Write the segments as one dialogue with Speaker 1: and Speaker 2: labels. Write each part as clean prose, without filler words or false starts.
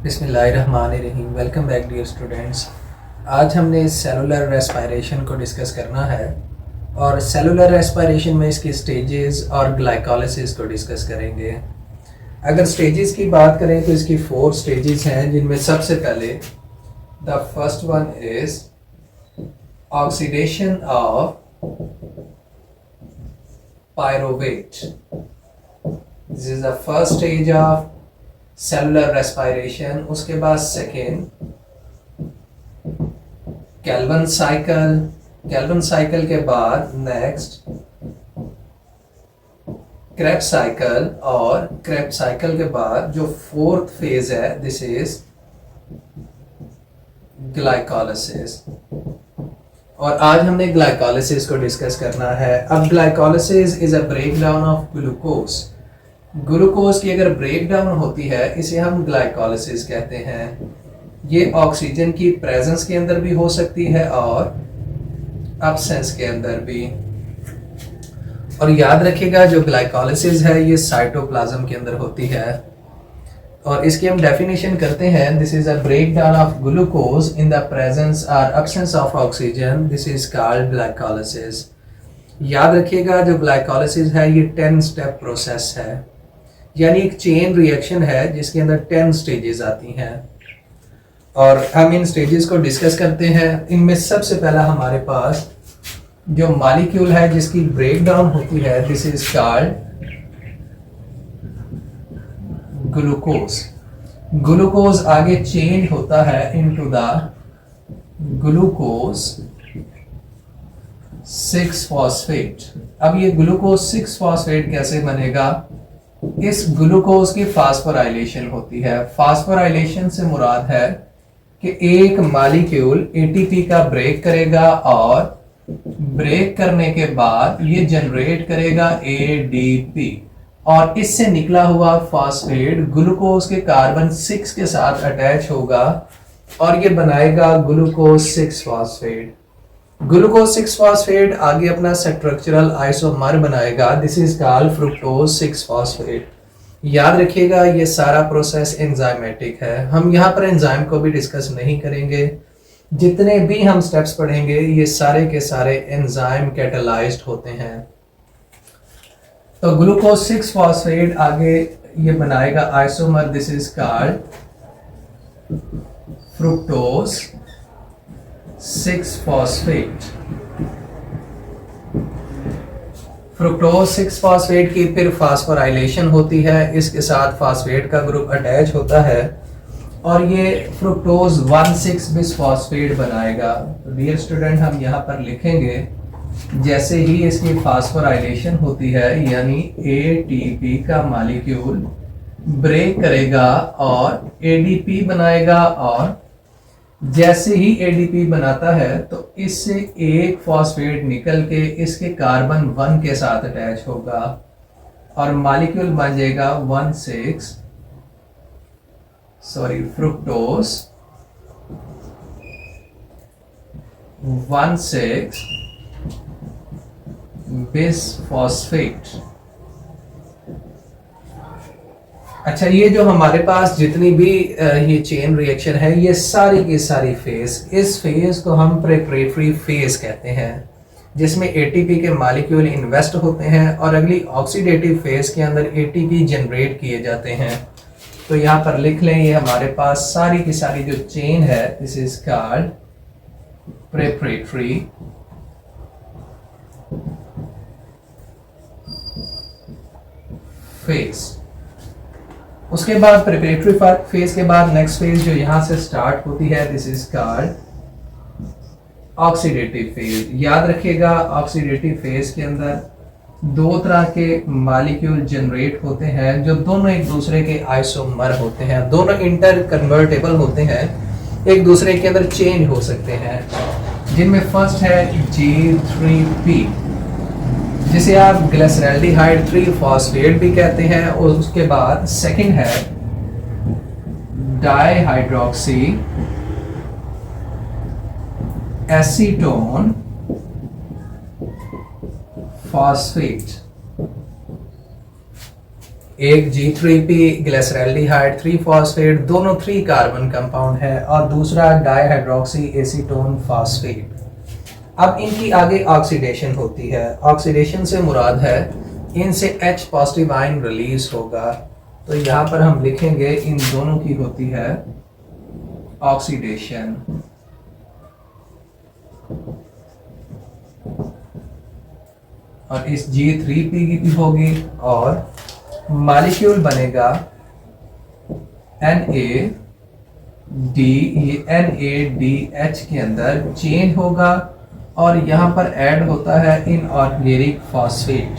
Speaker 1: बिस्मिल्लाहिर्रहमानिर्रहीम। Welcome back dear students. आज हमने सेलुलर रेस्पिरेशन को डिस्कस करना है और सेलुलर रेस्पिरेशन में इसकी स्टेजेस और ग्लाइकोलिसिस को डिस्कस करेंगे। अगर स्टेजेस की बात करें तो इसकी 4 स्टेजेस हैं, जिनमें सबसे पहले the first one is oxidation of pyruvate. This is the first stage of cellular respiration. उसके बाद second Calvin cycle. Calvin cycle के बाद नेक्स्ट क्रेब्स साइकिल, और क्रेब्स साइकिल के बाद जो 4th फेज है दिस इज ग्लाइकोलिसिस। और आज हमने ग्लाइकोलिसिस को डिस्कस करना है। अब glycolysis is a breakdown of glucose. Glucose की अगर ब्रेकडाउन होती है इसे हम ग्लाइकोलिसिस कहते हैं। ये ऑक्सीजन की प्रेजेंस के अंदर भी हो सकती है और एब्सेंस के अंदर भी। और याद रखिएगा जो ग्लाइकोलिसिस है ये साइटोप्लाज्म के अंदर होती है। और इसकी हम डेफिनेशन करते हैं, this is a breakdown of glucose in the presence और absence of oxygen, this is called glycolysis. याद रखिएगा जो ग्लाइकोलिसिस है ये 10 स्टेप प्रोसेस है, यानी एक चेन रिएक्शन है जिसके अंदर 10 स्टेजेस आती हैं। और हम इन स्टेजेस को डिस्कस करते हैं। इनमें सबसे पहला हमारे पास जो मॉलिक्यूल है जिसकी ब्रेकडाउन होती है this is called glucose. Glucose आगे चेंज होता है इनटू द ग्लूकोज 6 फॉस्फेट। अब ये ग्लूकोज 6 फॉस्फेट कैसे बनेगा? इस ग्लूकोज की फास्फोराइलेशन होती है। फास्फोराइलेशन से मुराद है कि एक मॉलिक्यूल एटीपी का ब्रेक करेगा और ब्रेक करने के बाद ये जनरेट करेगा एडीपी, और इससे निकला हुआ फॉस्फेट ग्लूकोज के कार्बन 6 के साथ अटैच होगा और ये बनाएगा ग्लूकोज 6 फॉस्फेट। ग्लूकोज 6 फॉस्फेट आगे अपना स्ट्रक्चरल आइसोमर बनाएगा, this is called fructose 6 phosphate. याद रखिएगा ये सारा प्रोसेस एंजाइमेटिक है। हम यहाँ पर एंजाइम को भी डिस्कस नहीं करेंगे। जितने भी हम स्टेप्स पढ़ेंगे ये सारे के सारे एंजाइम कैटालाइज्ड होते हैं। तो ग्लूकोज 6 फॉस्फेट आगे ये बनाएगा isomer, this is called fructose 6 phosphate. Fructose 6 phosphate की फिर फास्फोराइलेशन होती है, इसके साथ फॉस्फेट का ग्रुप अटैच होता है और ये फ्रुक्टोज 1,6 बिस फॉस्फेट बनाएगा। डियर स्टूडेंट हम यहाँ पर लिखेंगे जैसे ही इसकी फास्फोराइलेशन होती है यानी एटीपी का मॉलिक्यूल ब्रेक करेगा और एडीपी बनाएगा, और जैसे ही एडीपी बनाता है तो इससे एक फॉस्फेट निकल के इसके कार्बन 1 के साथ अटैच होगा और मॉलिक्यूल बन जाएगा फ्रुक्टोज 1,6 बिस फॉस्फेट। अच्छा, ये जो हमारे पास जितनी भी ये चेन रिएक्शन है ये सारी की सारी फेज, इस फेज को हम प्रेपरेटरी फेज कहते हैं, जिसमें एटीपी के मॉलिक्यूल इन्वेस्ट होते हैं और अगली ऑक्सीडेटिव फेज के अंदर एटीपी जनरेट किए जाते हैं। तो यहाँ पर लिख लें ये हमारे पास सारी की सारी जो चेन है this is called preparatory phase. उसके बाद प्रिपरेटरी फेज के बाद नेक्स्ट फेज जो यहां से स्टार्ट होती है this is called oxidative phase. याद रखिएगा ऑक्सीडेटिव फेज के अंदर 2 तरह के मॉलिक्यूल जनरेट होते हैं जो दोनों एक दूसरे के आइसोमर होते हैं, दोनों इंटर कन्वर्टेबल होते हैं, एक दूसरे के अंदर चेंज हो सकते हैं, जिनमें फर्स्ट है G3P जिसे आप ग्लिसरैल्डिहाइड 3 फॉस्फेट भी कहते हैं, और उसके बाद सेकंड है डाइहाइड्रोक्सी एसीटोन फॉस्फेट। एक G3P ग्लिसरैल्डिहाइड 3 फॉस्फेट, दोनों 3 कार्बन कंपाउंड है, और दूसरा डाइहाइड्रोक्सी एसीटोन फॉस्फेट। अब इनकी आगे ऑक्सीडेशन होती है। ऑक्सीडेशन से मुराद है इनसे H पॉजिटिव आयन रिलीज होगा, तो यहाँ पर हम लिखेंगे इन दोनों की होती है ऑक्सीडेशन। और इस G3P की भी होगी, और मॉलिक्यूल बनेगा NAD, ये NADH के अंदर चेंज होगा, और यहाँ पर ऐड होता है इनऑर्गेनिक फॉस्फेट।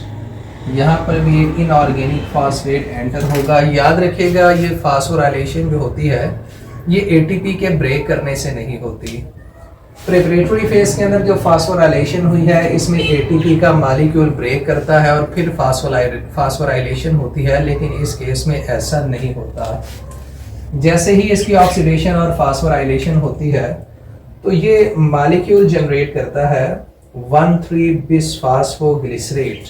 Speaker 1: यहाँ पर भी एक इनऑर्गेनिक फॉस्फेट एंटर होगा। याद रखिएगा ये फास्फोराइलेशन जो होती है ये एटीपी के ब्रेक करने से नहीं होती। प्रिपरेटरी फेज के अंदर जो फास्फोराइलेशन हुई है इसमें एटीपी का मॉलिक्यूल ब्रेक करता है और फिर फास्फोराइलेशन होती है, लेकिन इस केस में ऐसा नहीं होता। जैसे ही इसकी ऑक्सीडेशन और फास्फोराइलेशन होती है तो ये मॉलिक्यूल जनरेट करता है 1,3-बिसफॉस्फोग्लिसरेट।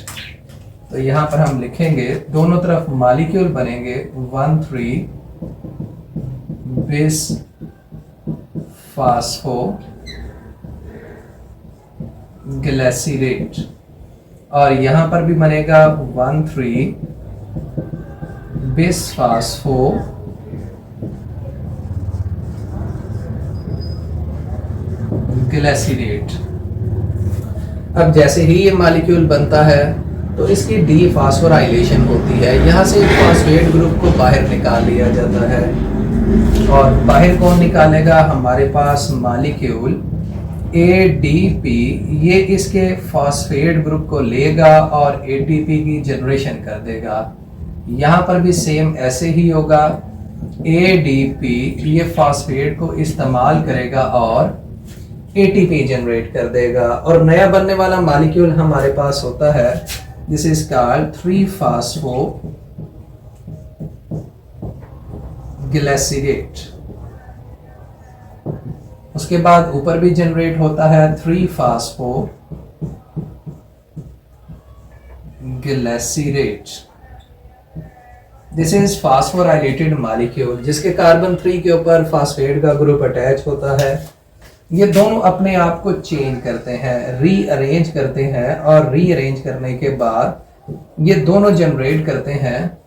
Speaker 1: तो यहाँ पर हम लिखेंगे दोनों तरफ मॉलिक्यूल बनेंगे 1,3-बिसफॉस्फोग्लिसरेट, और यहाँ पर भी बनेगा 1,3-बिसफॉस्फोग्लिसरेट। अब जैसे ही ये मॉलिक्यूल बनता है तो इसकी डीफॉस्फोराइलेशन होती है। यहाँ से एक फॉस्फेट ग्रुप को बाहर निकाल लिया जाता है, और बाहर कौन निकालेगा? हमारे पास मॉलिक्यूल ADP, ये इसके फॉस्फेट ग्रुप को लेगा और ATP की जनरेशन कर देगा। यहाँ पर भी सेम ऐसे ही होगा। ADP ये फॉस्फेट को इस्तेमाल करेगा और ATP जनरेट कर देगा, और नया बनने वाला मॉलिक्यूल हमारे पास होता है दिस इज कॉल्ड 3-फॉस्फोग्लिसरेट। उसके बाद ऊपर भी जनरेट होता है three phosphoglycerate. This is phosphorylated molecule जिसके कार्बन 3 के ऊपर फॉस्फेट का ग्रुप अटैच होता है। ये दोनों अपने आप को चेंज करते हैं, रीअरेंज करते हैं, और रीअरेंज करने के बाद ये दोनों जनरेट करते हैं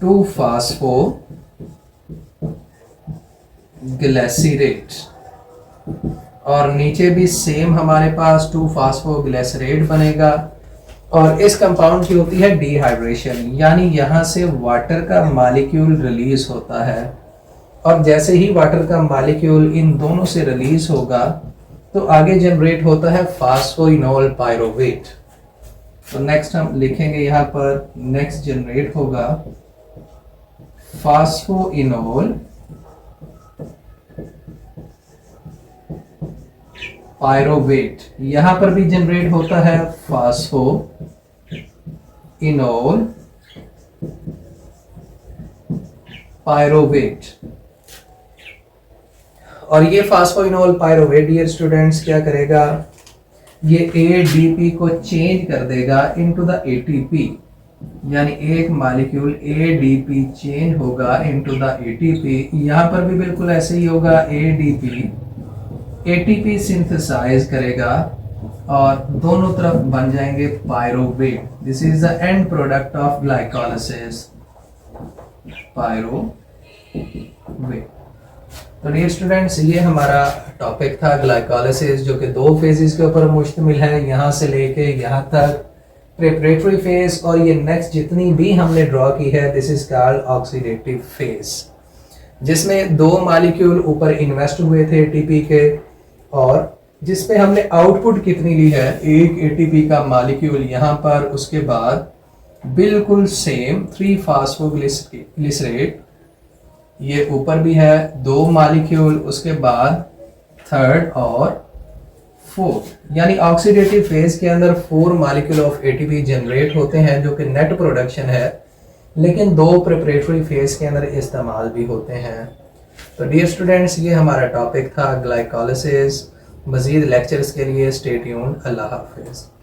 Speaker 1: 2-फॉस्फोग्लिसरेट, और नीचे भी सेम हमारे पास 2-फॉस्फोग्लिसरेट बनेगा। और इस कंपाउंड की होती है डिहाइड्रेशन, यानी यहां से वाटर का मॉलिक्यूल रिलीज होता है, और जैसे ही वाटर का मॉलिक्यूल इन दोनों से रिलीज होगा तो आगे जनरेट होता है फॉस्फोइनोल पायरोवेट। तो नेक्स्ट हम लिखेंगे यहाँ पर, नेक्स्ट जनरेट होगा फॉस्फोइनोल पायरोवेट। यहाँ पर भी जनरेट होता है फॉस्फोइनोल पायरोवेट, और ये फॉस्फोइनोल पायरोवेट डियर स्टूडेंट्स क्या करेगा? ये ADP को चेंज कर देगा इनटू द ATP, यानी एक मॉलिक्यूल ADP चेंज होगा इनटू द ATP। यहाँ पर भी बिल्कुल ऐसे ही होगा। ATP सिंथेसाइज करेगा और दोनों तरफ बन जाएंगे pyruvate. This is the end product of glycolysis, pyruvate. तो डियर स्टूडेंट्स ये हमारा टॉपिक था ग्लाइकोलाइसिस, जो कि 2 फेजेस के ऊपर मुश्तमिल है, यहाँ से लेके यहाँ तक प्रिपरेटरी फेज, और ये नेक्स्ट जितनी भी हमने ड्रॉ की है this is called oxidative phase, जिसमें 2 मॉलिक्यूल ऊपर इन्वेस्ट हुए थे ATP के, और जिसमें हमने आउटपुट कितनी ली है? एक ATP का मॉलिक्यूल यहाँ पर, उसके बाद बिल्कुल सेम 3-फॉस्फोग्लिसरेट, ये ऊपर भी है 2 मॉलिक्यूल, उसके बाद 3rd और 4th, यानी ऑक्सीडेटिव फेज के अंदर 4 मॉलिक्यूल ऑफ ATP जनरेट होते हैं, जो कि नेट प्रोडक्शन है, लेकिन 2 प्रिपरेटरी फेज के अंदर इस्तेमाल भी होते हैं। तो डियर स्टूडेंट्स ये हमारा टॉपिक था ग्लाइकोलाइसिस। मजीद लेक्चर्स के लिए स्टे ट्यून्ड। अल्लाह हाफिज़।